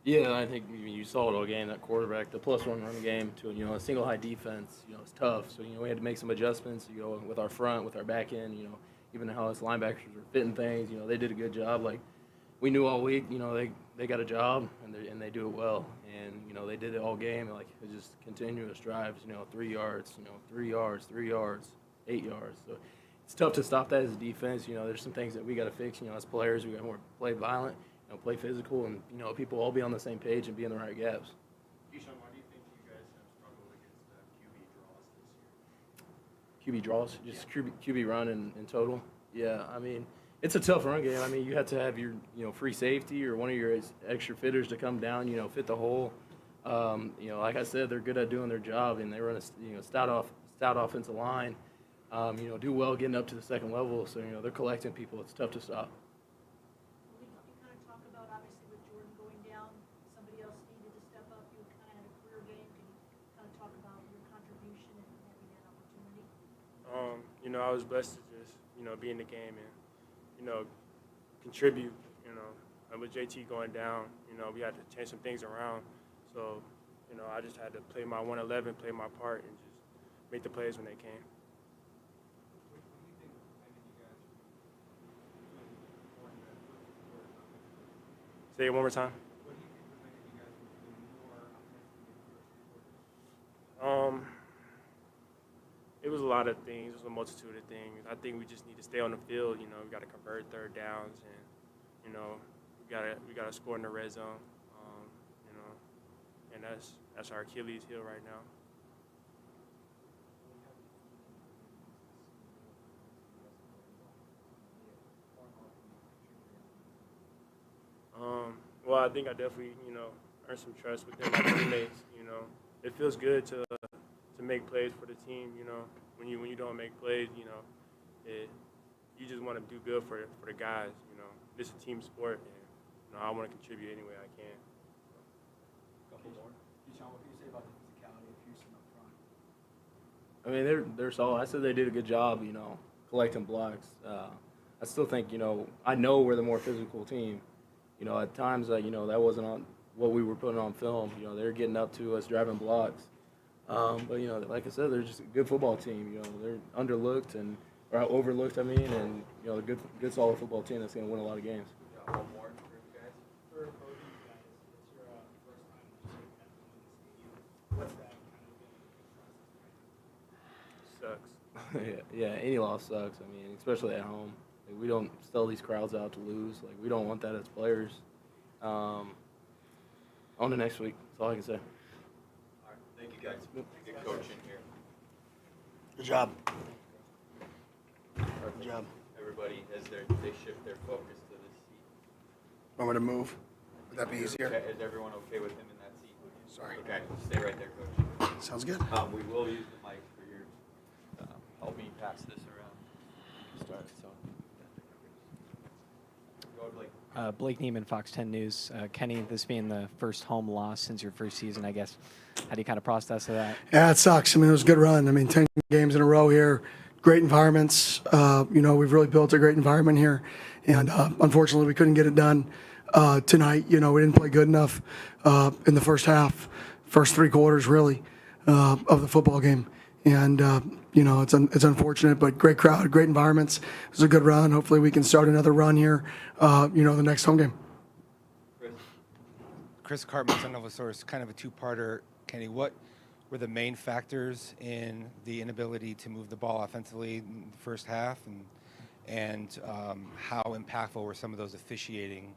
Yeah, I think you saw it all game. That quarterback, the +1 run game to a single high defense. It's tough. So we had to make some adjustments. With our front, with our back end. Even how us linebackers were fitting things. They did a good job. Like we knew all week. They got a job and they do it well. And they did it all game. Like it just continuous drives. 3 yards. 3 yards, 3 yards, 8 yards. So it's tough to stop that as a defense. There's some things that we got to fix. As players, we got more play violent. Play physical, and people all be on the same page and be in the right gaps. Keyshawn, why do you think you guys have struggled against QB draws this year? QB draws, just QB run in total. Yeah, I mean it's a tough run game. I mean you have to have your free safety or one of your extra fitters to come down, fit the hole. Like I said, they're good at doing their job, and they run a stout offensive line. Do well getting up to the second level. So they're collecting people. It's tough to stop. I was blessed to just, be in the game and, contribute, and with JT going down, we had to change some things around. So, I just had to play my 111, play my part, and just make the plays when they came. Say it one more time. It was a lot of things. It was a multitude of things. I think we just need to stay on the field. We got to convert third downs, and we got to score in the red zone. And that's our Achilles heel right now. Well, I think I definitely earned some trust within my teammates. It feels good to make plays for the team. When you don't make plays, you just want to do good for the guys. This is a team sport, and I want to contribute any way I can. A couple more. Keyshawn, what can you say about the physicality of Houston up front? I mean they're solid. I said they did a good job, collecting blocks. I still think I know we're the more physical team. At times that wasn't on what we were putting on film. They're getting up to us, driving blocks. But like I said, they're just a good football team. They're underlooked or overlooked. And a good solid football team that's going to win a lot of games. One more for you guys. For opposing guys, it's your first time to take that in the stadium. What's that kind of been? Sucks. Yeah, any loss sucks. I mean, especially at home. Like, we don't sell these crowds out to lose. Like we don't want that as players. On to next week. That's all I can say. Thank you, guys. Good coaching here. Good job. Good job. Everybody, as they shift their focus to this seat. Want me to move? Would that be easier? Is everyone okay with him in that seat? Sorry. Okay, stay right there, Coach. Sounds good. We will use the mic for your help me pass this around. Start. So. Go, Blake. Blake Neiman, Fox 10 News. Kenny, this being the first home loss since your first season, I guess. How do you kind of process that? Yeah, it sucks. I mean, it was a good run. I mean, 10 games in a row here, great environments. We've really built a great environment here. And unfortunately, we couldn't get it done tonight. We didn't play good enough in the first half, first three quarters, really, of the football game. And, it's unfortunate, but great crowd, great environments. It was a good run. Hopefully we can start another run here, the next home game. Chris Cartman, son of a source, kind of a two-parter. Kenny, what were the main factors in the inability to move the ball offensively in the first half, and how impactful were some of those officiating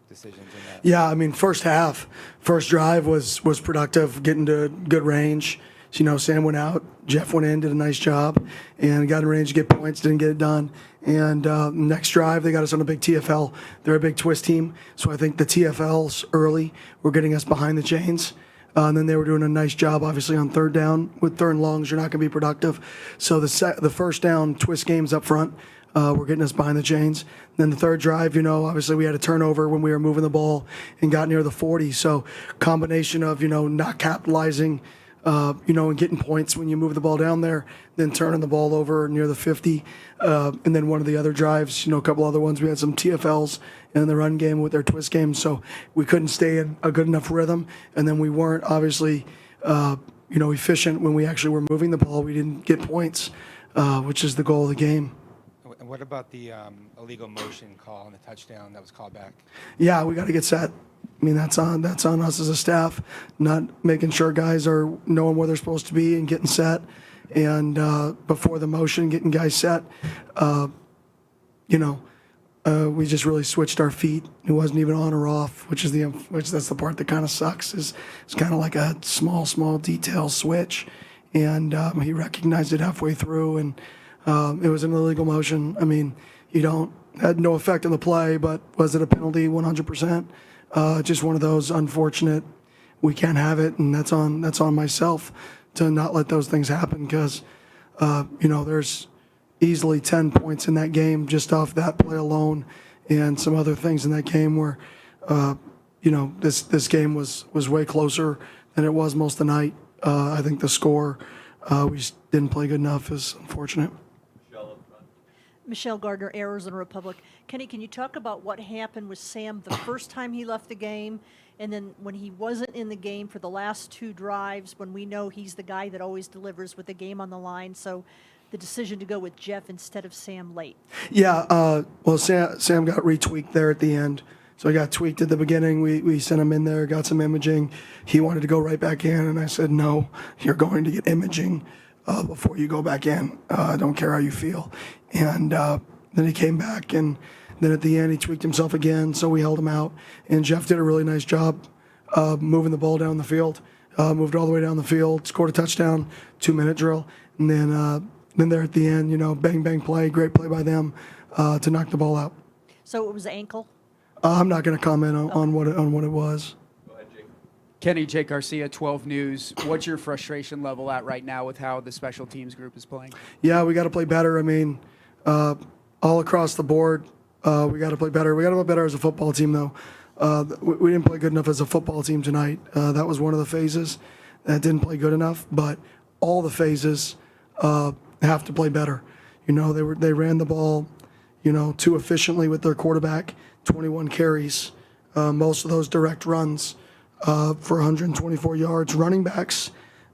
decisions in that? Yeah, I mean, first drive was productive, getting to good range. Sam went out, Jeff went in, did a nice job, and got in range to get points, didn't get it done. And next drive, they got us on a big TFL. They're a big twist team, so I think the TFLs early were getting us behind the chains. And then they were doing a nice job, obviously, on third down. With third and longs, you're not going to be productive. So the first down twist games up front were getting us behind the chains. Then the third drive, obviously we had a turnover when we were moving the ball and got near the 40. So combination of, not capitalizing and getting points when you move the ball down there, then turning the ball over near the 50. And then one of the other drives, a couple other ones, we had some TFLs in the run game with their twist game. So we couldn't stay in a good enough rhythm. And then we weren't obviously, efficient when we actually were moving the ball. We didn't get points, which is the goal of the game. And what about the illegal motion call on the touchdown that was called back? Yeah, we got to get set. I mean, that's on us as a staff, not making sure guys are knowing where they're supposed to be and getting set. And before the motion, getting guys set, we just really switched our feet. It wasn't even on or off, which that's the part that kind of sucks. It's kind of like a small detail switch, and he recognized it halfway through, and it was an illegal motion. I mean, had no effect on the play, but was it a penalty? 100%. Just one of those unfortunate. We can't have it, and that's on myself to not let those things happen because, there's easily 10 points in that game just off that play alone, and some other things in that game where, this game was way closer than it was most of the night. I think the score, we just didn't play good enough is unfortunate. Michelle Gardner, Arizona Republic. Kenny, can you talk about what happened with Sam the first time he left the game, and then when he wasn't in the game for the last two drives, when we know he's the guy that always delivers with the game on the line, so the decision to go with Jeff instead of Sam late? Yeah, well, Sam got retweaked there at the end. So he got tweaked at the beginning. We sent him in there, got some imaging. He wanted to go right back in, and I said, no, you're going to get imaging before you go back in. I don't care how you feel. And then he came back, and then at the end he tweaked himself again, so we held him out. And Jeff did a really nice job moving the ball down the field, moved all the way down the field, scored a touchdown, 2-minute drill. And then there at the end, bang, bang play, great play by them to knock the ball out. So it was ankle? I'm not going to comment on what it was. Kenny, Jake Garcia, 12 News. What's your frustration level at right now with how the special teams group is playing? Yeah, we got to play better. I mean, all across the board, we got to play better. We got to play better as a football team, though. We didn't play good enough as a football team tonight. That was one of the phases that didn't play good enough. But all the phases have to play better. They ran the ball, too efficiently with their quarterback. 21 carries, most of those direct runs. For 124 yards. Running backs,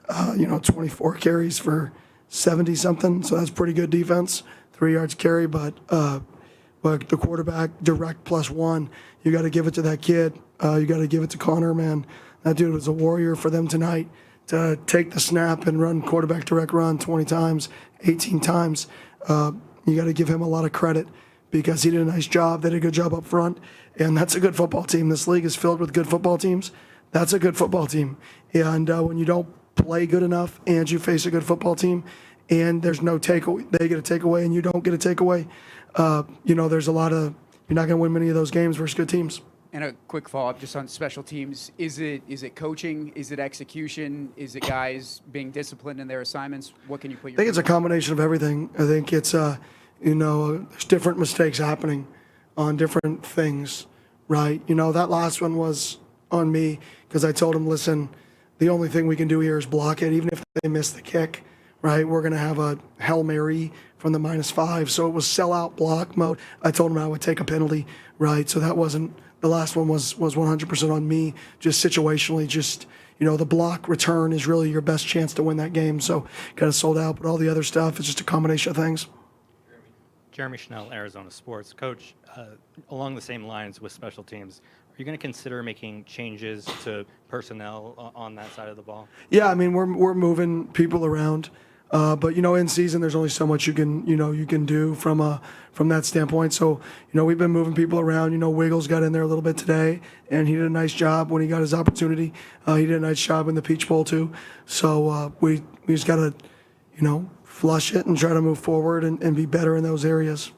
24 carries for 70-something, so that's pretty good defense. 3 yards carry, but the quarterback, direct +1, you got to give it to that kid. You got to give it to Connor, man. That dude was a warrior for them tonight to take the snap and run quarterback direct run 20 times, 18 times. You got to give him a lot of credit because he did a nice job. They did a good job up front, and that's a good football team. This league is filled with good football teams. That's a good football team. And when you don't play good enough and you face a good football team and there's no takeaway, they get a takeaway and you don't get a takeaway, there's a lot of, you're not going to win many of those games versus good teams. And a quick follow-up just on special teams. Is it coaching? Is it execution? Is it guys being disciplined in their assignments? What can you put your... I think it's a combination of everything. I think it's, there's different mistakes happening on different things, right? That last one was on me because I told him, listen, the only thing we can do here is block it. Even if they miss the kick, right, we're going to have a Hail Mary from the -5. So it was sellout block mode. I told him I would take a penalty, right? So that wasn't, the last one was 100% on me, just situationally, the block return is really your best chance to win that game. So kind of sold out, but all the other stuff is just a combination of things. Jeremy Schnell, Arizona Sports. Coach, along the same lines with special teams, are you going to consider making changes to personnel on that side of the ball? Yeah, I mean, we're moving people around, but in season there's only so much you can do from that standpoint. So we've been moving people around. Wiggles got in there a little bit today, and he did a nice job when he got his opportunity. He did a nice job in the Peach Bowl too. So we just got to flush it and try to move forward and be better in those areas.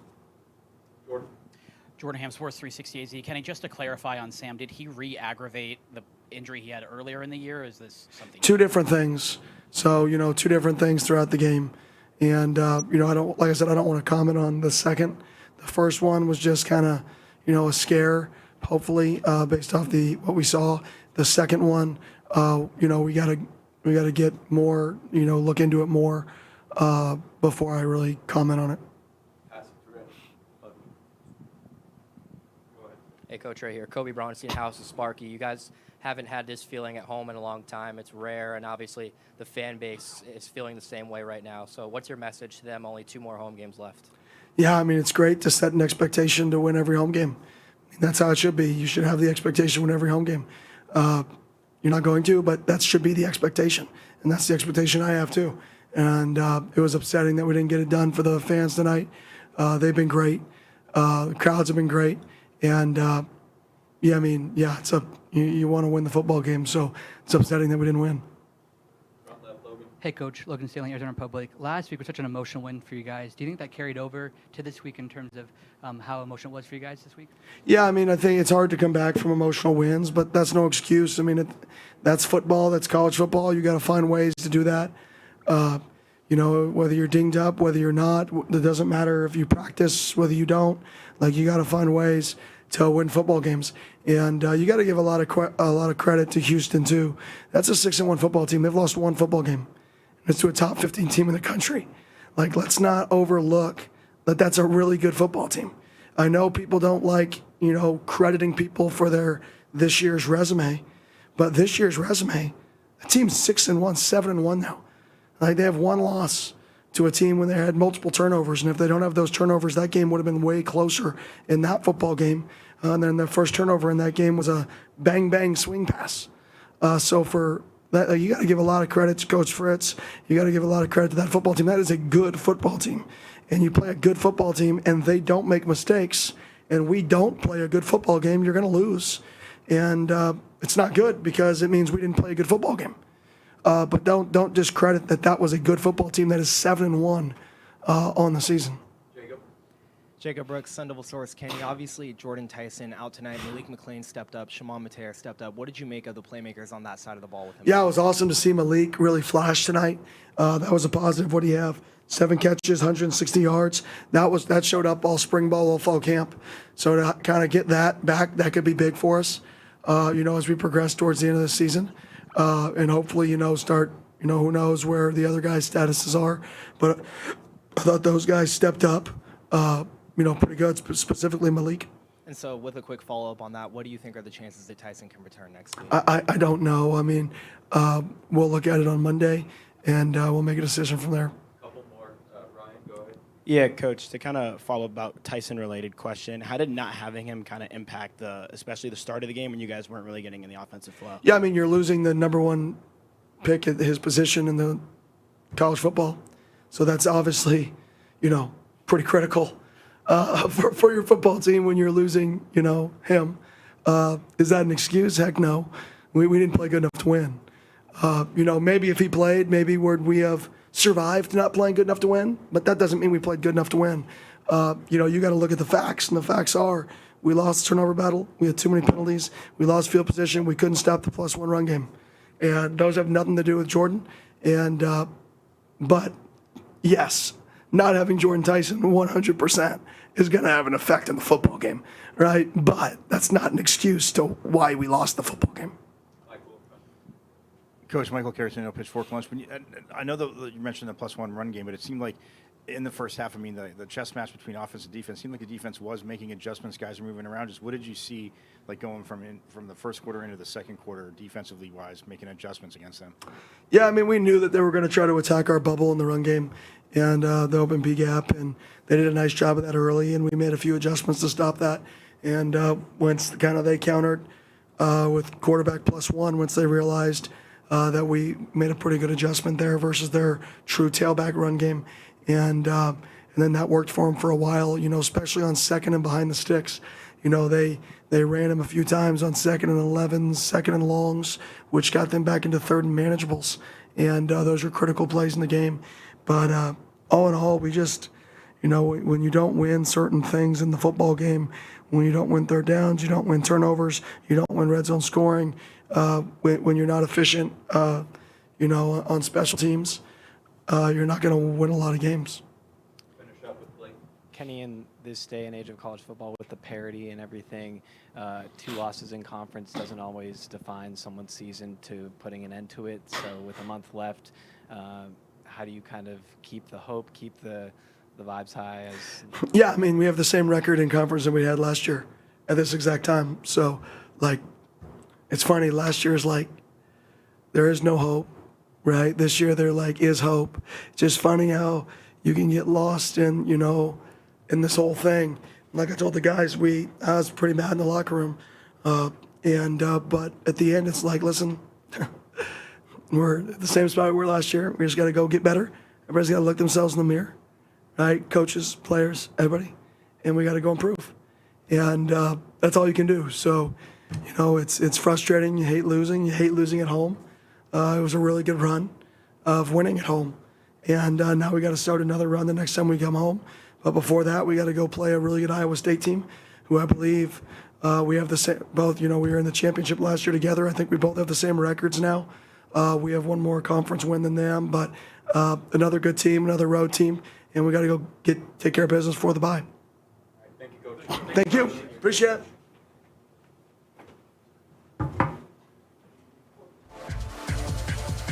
Jordan Ham, Sports 360 AZ. Kenny, just to clarify on Sam, did he re-aggravate the injury he had earlier in the year? Or is this something? Two different things. So, two different things throughout the game. And, I don't want to comment on the second. The first one was just kind of, a scare, hopefully, based off what we saw. The second one, we got to We got to get more, look into it more before I really comment on it. Pass it through. Go ahead. Hey, Coach, right here. Kobe Braunstein, House of Sparky. You guys haven't had this feeling at home in a long time. It's rare, and obviously the fan base is feeling the same way right now. So what's your message to them? Only 2 more home games left. Yeah, I mean, it's great to set an expectation to win every home game. I mean, that's how it should be. You should have the expectation to win every home game. You're not going to, but that should be the expectation. And that's the expectation I have too. And it was upsetting that we didn't get it done for the fans tonight. They've been great. The crowds have been great. And you want to win the football game, so it's upsetting that we didn't win. Hey, Coach. Logan Stanley, Arizona Republic. Last week was such an emotional win for you guys. Do you think that carried over to this week in terms of how emotional it was for you guys this week? Yeah, I mean, I think it's hard to come back from emotional wins, but that's no excuse. I mean, that's football. That's college football. You got to find ways to do that. Whether you're dinged up, whether you're not, it doesn't matter if you practice, whether you don't. Like, you got to find ways to win football games. And you got to give a lot of credit to Houston too. That's a 6-1 football team. They've lost 1 football game. It's to a top 15 team in the country. Like, let's not overlook that that's a really good football team. I know people don't like, crediting people for this year's resume, but this year's resume, the team's 6-1, 7-1 now. Like, they have 1 loss to a team when they had multiple turnovers, and if they don't have those turnovers, that game would have been way closer in that football game. And then the first turnover in that game was a bang swing pass. So for that, you got to give a lot of credit to Coach Fritz. You got to give a lot of credit to that football team. That is a good football team. And you play a good football team, and they don't make mistakes, and we don't play a good football game, you're going to lose. And it's not good because it means we didn't play a good football game. But don't discredit that was a good football team that is 7-1 on the season. Jacob Brooks, Sun Devil Source, Kenny. Obviously, Jordan Tyson out tonight. Malik McLean stepped up. Shimon Mater stepped up. What did you make of the playmakers on that side of the ball with him? Yeah, it was awesome to see Malik really flash tonight. That was a positive. What do you have? 7 catches, 160 yards. That showed up all spring ball, all fall camp. So to kind of get that back, that could be big for us, as we progress towards the end of the season. And hopefully, start, who knows where the other guys' statuses are. But I thought those guys stepped up, pretty good, specifically Malik. And so with a quick follow-up on that, what do you think are the chances that Tyson can return next week? I don't know. I mean, we'll look at it on Monday, and we'll make a decision from there. Couple more. Ryan, go ahead. Yeah, Coach, to kind of follow about Tyson-related question, how did not having him kind of impact especially the start of the game when you guys weren't really getting in the offensive flow? Yeah, I mean, you're losing the number 1 pick at his position in the college football. So that's obviously, pretty critical for your football team when you're losing, him. Is that an excuse? Heck no. We didn't play good enough to win. Maybe if he played, maybe would we have survived not playing good enough to win, but that doesn't mean we played good enough to win. You got to look at the facts, and the facts are we lost the turnover battle, we had too many penalties, we lost field position, we couldn't stop the +1 run game. And those have nothing to do with Jordan. And but yes, not having Jordan Tyson 100% is going to have an effect in the football game, right? But that's not an excuse to why we lost the football game. Coach Michael Caratino, Pitchfork Lunch. I know that you mentioned the +1 run game, but it seemed like in the first half, the chess match between offense and defense seemed like the defense was making adjustments. Guys were moving around. Just what did you see, like going from the first quarter into the second quarter, defensively wise, making adjustments against them? Yeah, I mean, we knew that they were going to try to attack our bubble in the run game and the open B gap, and they did a nice job of that early, and we made a few adjustments to stop that. And once they countered with quarterback +1, once they realized that we made a pretty good adjustment there versus their true tailback run game. And then that worked for them for a while, especially on second and behind the sticks. They ran him a few times on 2nd and 11s, 2nd and longs, which got them back into 3rd and manageables. And those were critical plays in the game. But all in all, we just, when you don't win certain things in the football game, when you don't win 3rd downs, you don't win turnovers, you don't win red zone scoring, when you're not efficient, on special teams, you're not going to win a lot of games. Finish up with Blake. Kenny, in this day and age of college football with the parity and everything, 2 losses in conference doesn't always define someone's season to putting an end to it. So with a month left, how do you kind of keep the hope, keep the vibes high? Yeah, I mean, we have the same record in conference that we had last year at this exact time. So, like, it's funny. Last year's like, there is no hope, right? This year there like is hope. Just funny how you can get lost in, in this whole thing. Like I told the guys, I was pretty mad in the locker room. But at the end, it's like, listen, we're at the same spot we were last year. We just got to go get better. Everybody's got to look themselves in the mirror, right? Coaches, players, everybody. And we got to go improve. And that's all you can do. So, it's frustrating. You hate losing. You hate losing at home. It was a really good run of winning at home. And now we got to start another run the next time we come home. But before that, we got to go play a really good Iowa State team, who I believe we have the same, both, we were in the championship last year together. I think we both have the same records now. We have one more conference win than them, but another good team, another road team, and we got to go take care of business for the bye. Thank you, Coach. Thank you. Appreciate it.